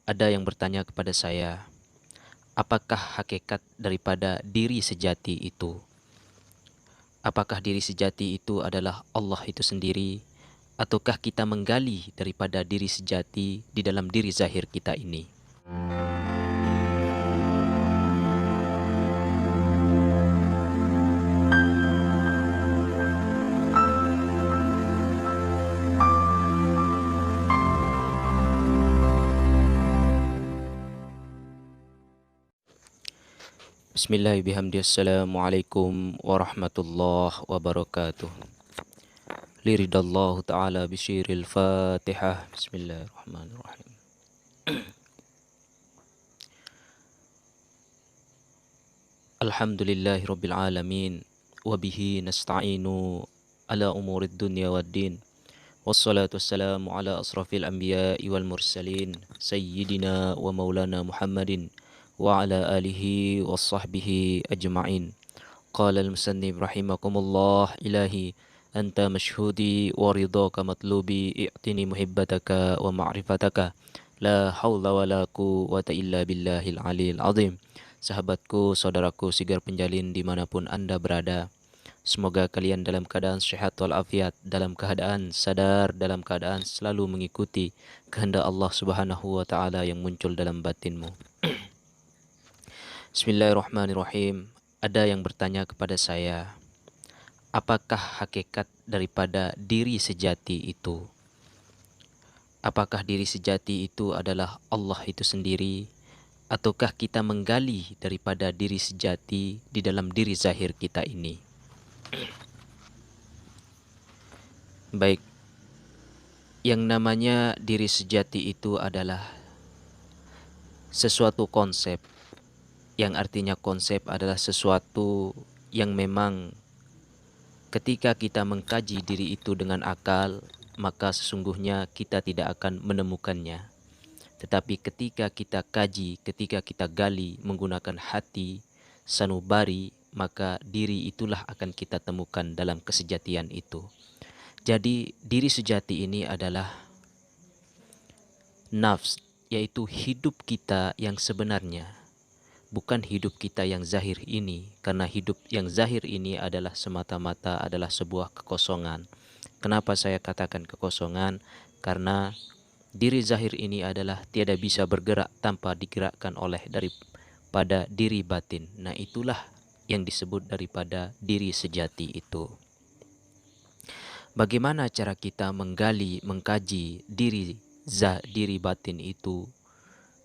Ada yang bertanya kepada saya, apakah hakikat daripada diri sejati itu? Apakah diri sejati itu adalah Allah itu sendiri, ataukah kita menggali daripada diri sejati di dalam diri zahir kita ini? Bismillahirrahmanirrahim. Assalamualaikum warahmatullahi wabarakatuh. Liridallahu ta'ala bisyiril fatihah. Bismillahirrahmanirrahim. Alhamdulillahi rabbil alamin. Wabihi nasta'inu ala umurid dunya waddin. Wassalatu wassalamu ala asrafil anbiya'i wal mursalin. Sayyidina wa maulana Muhammadin wa ala alihi wa sahbihi ajma'in. Qala al-musannif rahimakumullah ilahi anta mashhudi wa ridhaka matlubi i'tini muhibbataka wa ma'rifataka la hawla wa la quwwata illa billahil aliyil azim. Sahabatku, saudaraku, sigar penjalin dimanapun anda berada, semoga kalian dalam keadaan sehat walafiat, dalam keadaan sadar, dalam keadaan selalu mengikuti kehendak Allah Subhanahu wa taala yang muncul dalam batinmu. Bismillahirrahmanirrahim. Ada yang bertanya kepada saya, apakah hakikat daripada diri sejati itu? Apakah diri sejati itu adalah Allah itu sendiri, ataukah kita menggali daripada diri sejati di dalam diri zahir kita ini? Baik, yang namanya diri sejati itu adalah sesuatu konsep, yang artinya konsep adalah sesuatu yang memang ketika kita mengkaji diri itu dengan akal, maka sesungguhnya kita tidak akan menemukannya. Tetapi ketika kita kaji, ketika kita gali menggunakan hati, sanubari, maka diri itulah akan kita temukan dalam kesejatian itu. Jadi diri sejati ini adalah nafs, yaitu hidup kita yang sebenarnya, bukan hidup kita yang zahir ini, karena hidup yang zahir ini adalah semata-mata adalah sebuah kekosongan. Kenapa saya katakan kekosongan? Karena diri zahir ini adalah tiada bisa bergerak tanpa digerakkan oleh daripada diri batin. Nah, itulah yang disebut daripada diri sejati itu. Bagaimana cara kita menggali, mengkaji diri batin itu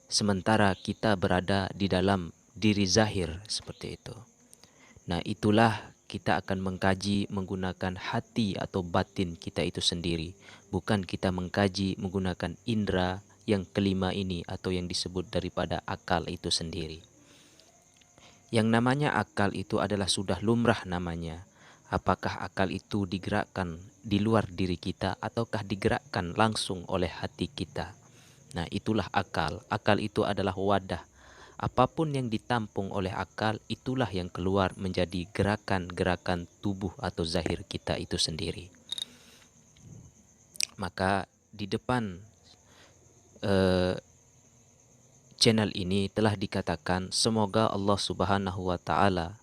sementara kita berada di dalam diri zahir seperti itu? Nah, itulah kita akan mengkaji menggunakan hati atau batin kita itu sendiri. Bukan kita mengkaji menggunakan indera yang kelima ini atau yang disebut daripada akal itu sendiri. Yang namanya akal itu adalah sudah lumrah namanya. Apakah akal itu digerakkan di luar diri kita ataukah digerakkan langsung oleh hati kita? Nah, itulah akal. Akal itu adalah wadah. Apapun yang ditampung oleh akal, itulah yang keluar menjadi gerakan-gerakan tubuh atau zahir kita itu sendiri. Maka di depan channel ini telah dikatakan, semoga Allah Subhanahu wa taala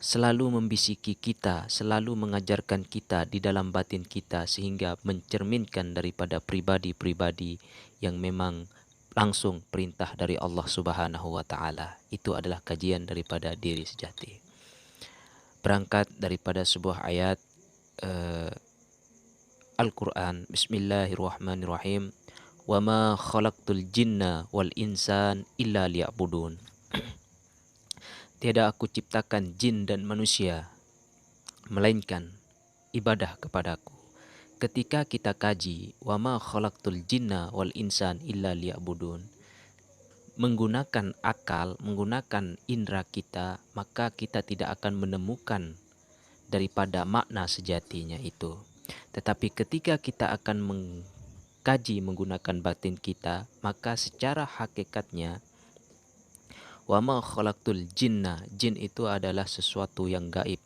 selalu membisiki kita, selalu mengajarkan kita di dalam batin kita, sehingga mencerminkan daripada pribadi-pribadi yang memang langsung perintah dari Allah Subhanahu wa taala. Itu adalah kajian daripada diri sejati. Berangkat daripada sebuah ayat Al-Quran. Bismillahirrahmanirrahim. Wa ma khalaqtul jinna wal insan illa liya'budun. Tiada aku ciptakan jin dan manusia melainkan ibadah kepadaku. Ketika kita kaji wa ma khalaqtul jinna wal insan illa liya'budun, menggunakan akal, menggunakan indera kita, maka kita tidak akan menemukan daripada makna sejatinya itu. Tetapi ketika kita akan mengkaji menggunakan batin kita, maka secara hakikatnya wa ma khalaqtul jinna, jin itu adalah sesuatu yang gaib.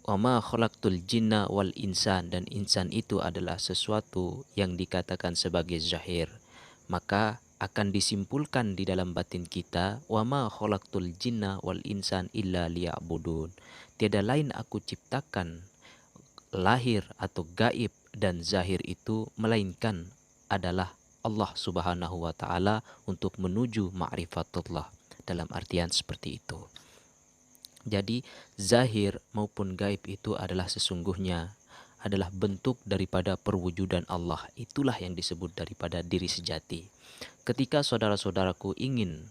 Wa ma khalaqtul jinna wal insan, dan insan itu adalah sesuatu yang dikatakan sebagai zahir. maka akan disimpulkan di dalam batin kita, wa ma khalaqtul jinna wal insan illa liya'budun. Tiada lain aku ciptakan lahir atau gaib dan zahir itu melainkan adalah Allah Subhanahu wa taala untuk menuju ma'rifatullah, dalam artian seperti itu. Jadi zahir maupun gaib itu adalah sesungguhnya adalah bentuk daripada perwujudan Allah. Itulah yang disebut daripada diri sejati. Ketika saudara-saudaraku ingin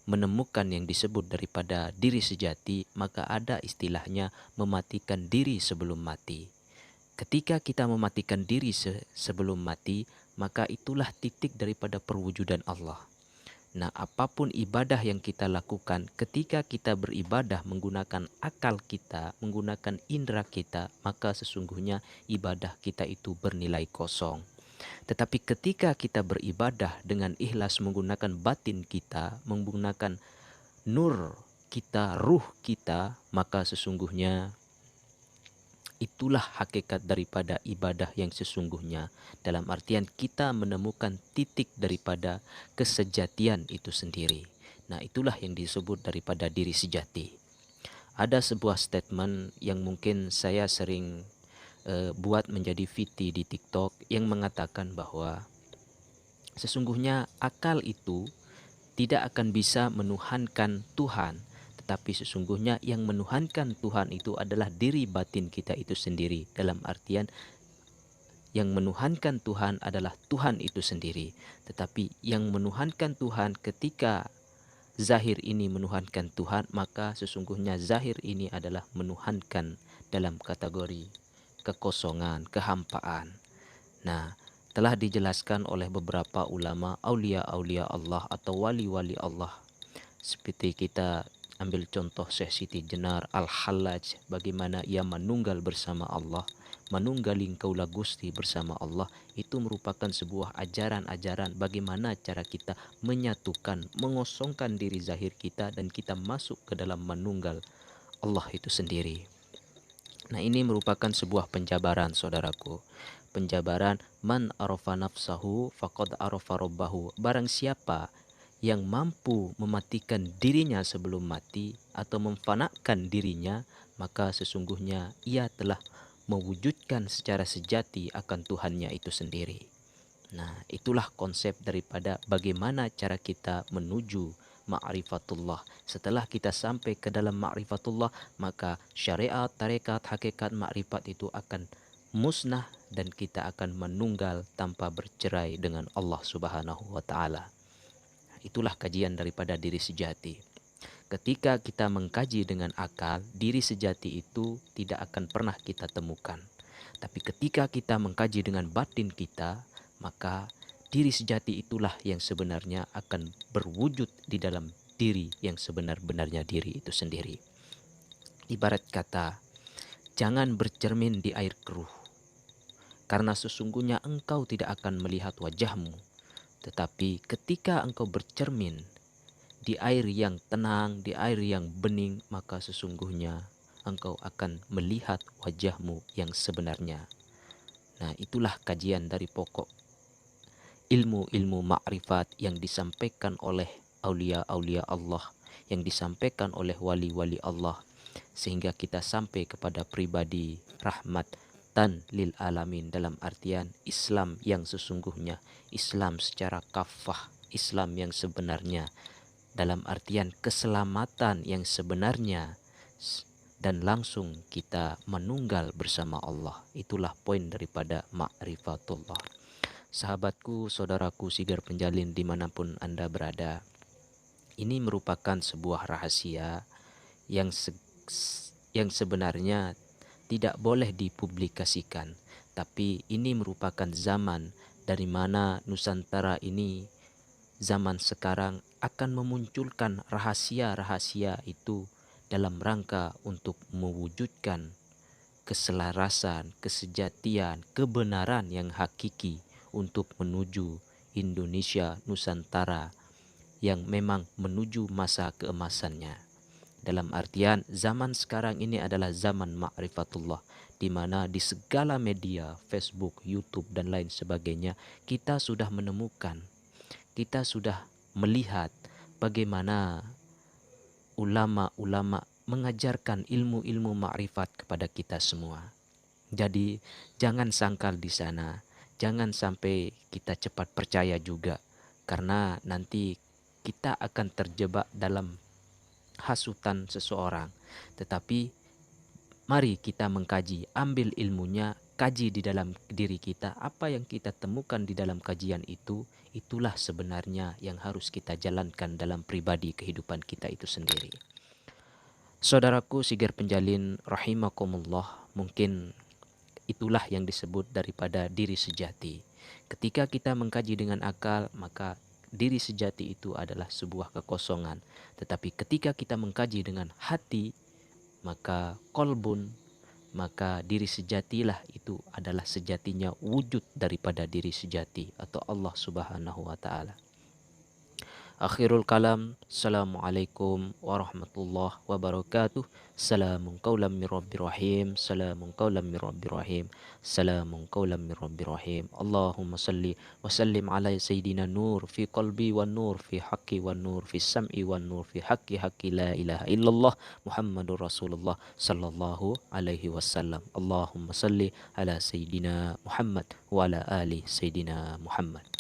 menemukan yang disebut daripada diri sejati, maka ada istilahnya mematikan diri sebelum mati. Ketika kita mematikan diri sebelum mati, maka itulah titik daripada perwujudan Allah. Nah, apapun ibadah yang kita lakukan, ketika kita beribadah menggunakan akal kita, menggunakan indera kita, maka sesungguhnya ibadah kita itu bernilai kosong. Tetapi ketika kita beribadah dengan ikhlas menggunakan batin kita, menggunakan nur kita, ruh kita, maka sesungguhnya itulah hakikat daripada ibadah yang sesungguhnya. Dalam artian kita menemukan titik daripada kesejatian itu sendiri. Nah, itulah yang disebut daripada diri sejati. Ada sebuah statement yang mungkin saya sering buat menjadi VT di TikTok yang mengatakan bahwa sesungguhnya akal itu tidak akan bisa menuhankan Tuhan, tetapi sesungguhnya yang menuhankan Tuhan itu adalah diri batin kita itu sendiri. Dalam artian yang menuhankan Tuhan adalah Tuhan itu sendiri. Tetapi yang menuhankan Tuhan ketika zahir ini menuhankan Tuhan, maka sesungguhnya zahir ini adalah menuhankan dalam kategori kekosongan, kehampaan. Nah, telah dijelaskan oleh beberapa ulama aulia-aulia Allah atau wali-wali Allah. Seperti kita ambil contoh Syekh Siti Jenar Al-Hallaj, bagaimana ia menunggal bersama Allah, menunggaling kaula Gusti bersama Allah. Itu merupakan sebuah ajaran-ajaran bagaimana cara kita menyatukan, mengosongkan diri zahir kita dan kita masuk ke dalam menunggal Allah itu sendiri. Nah, ini merupakan sebuah penjabaran, saudaraku. Penjabaran man arafa nafsahu faqad arafa rabbahu. Barang siapa yang mampu mematikan dirinya sebelum mati atau memfanakan dirinya, maka sesungguhnya ia telah mewujudkan secara sejati akan Tuhannya itu sendiri. Nah, itulah konsep daripada bagaimana cara kita menuju ma'rifatullah. Setelah kita sampai ke dalam ma'rifatullah, maka syariat, tarekat, hakikat ma'rifat itu akan musnah dan kita akan menunggal tanpa bercerai dengan Allah Subhanahu wa taala. Itulah kajian daripada diri sejati. Ketika kita mengkaji dengan akal, diri sejati itu tidak akan pernah kita temukan. Tapi ketika kita mengkaji dengan batin kita, maka diri sejati itulah yang sebenarnya akan berwujud di dalam diri yang sebenar-benarnya diri itu sendiri. Ibarat kata, jangan bercermin di air keruh, karena sesungguhnya engkau tidak akan melihat wajahmu. Tetapi ketika engkau bercermin di air yang tenang, di air yang bening, maka sesungguhnya engkau akan melihat wajahmu yang sebenarnya. Nah, itulah kajian dari pokok ilmu-ilmu ma'rifat yang disampaikan oleh aulia-aulia Allah, yang disampaikan oleh wali-wali Allah, sehingga kita sampai kepada pribadi rahmatan lil alamin, dalam artian Islam yang sesungguhnya, Islam secara kafah, Islam yang sebenarnya, dalam artian keselamatan yang sebenarnya, dan langsung kita menunggal bersama Allah. Itulah poin daripada ma'rifatullah. Sahabatku, saudaraku, sigar penjalin dimanapun Anda berada, ini merupakan sebuah rahasia yang sebenarnya tidak boleh dipublikasikan. Tapi ini merupakan zaman dari mana Nusantara ini, zaman sekarang akan memunculkan rahasia-rahasia itu dalam rangka untuk mewujudkan keselarasan, kesejatian, kebenaran yang hakiki untuk menuju Indonesia Nusantara yang memang menuju masa keemasannya. Dalam artian zaman sekarang ini adalah zaman ma'rifatullah, di mana di segala media, Facebook, YouTube dan lain sebagainya, kita sudah menemukan kita sudah melihat bagaimana ulama-ulama mengajarkan ilmu-ilmu ma'rifat kepada kita semua. Jadi jangan sangkal di sana, jangan sampai kita cepat percaya juga, karena nanti kita akan terjebak dalam hasutan seseorang. Tetapi mari kita mengkaji, ambil ilmunya, kaji di dalam diri kita, apa yang kita temukan di dalam kajian itu, itulah sebenarnya yang harus kita jalankan dalam pribadi kehidupan kita itu sendiri. Saudaraku Sigir Penjalin rahimakumullah, mungkin itulah yang disebut daripada diri sejati. Ketika kita mengkaji dengan akal, maka diri sejati itu adalah sebuah kekosongan. Tetapi ketika kita mengkaji dengan hati, maka kolbun, maka diri sejatilah itu adalah sejatinya wujud daripada diri sejati atau Allah Subhanahu wa taala. Akhirul kalam, Assalamualaikum warahmatullahi wabarakatuh. Salamun qawlam min rabbir rahim. Salamun qawlam min rabbir rahim. Salamun qawlam min rabbir rahim. Allahumma salli wa sallim ala sayyidina nur fi qalbi wan nur fi haqqi wan nur fi sam'i wan nur fi haqqi la ilaha illallah Muhammadur Rasulullah sallallahu alaihi wasallam. Allahumma salli ala sayyidina Muhammad wa ala ali sayyidina Muhammad.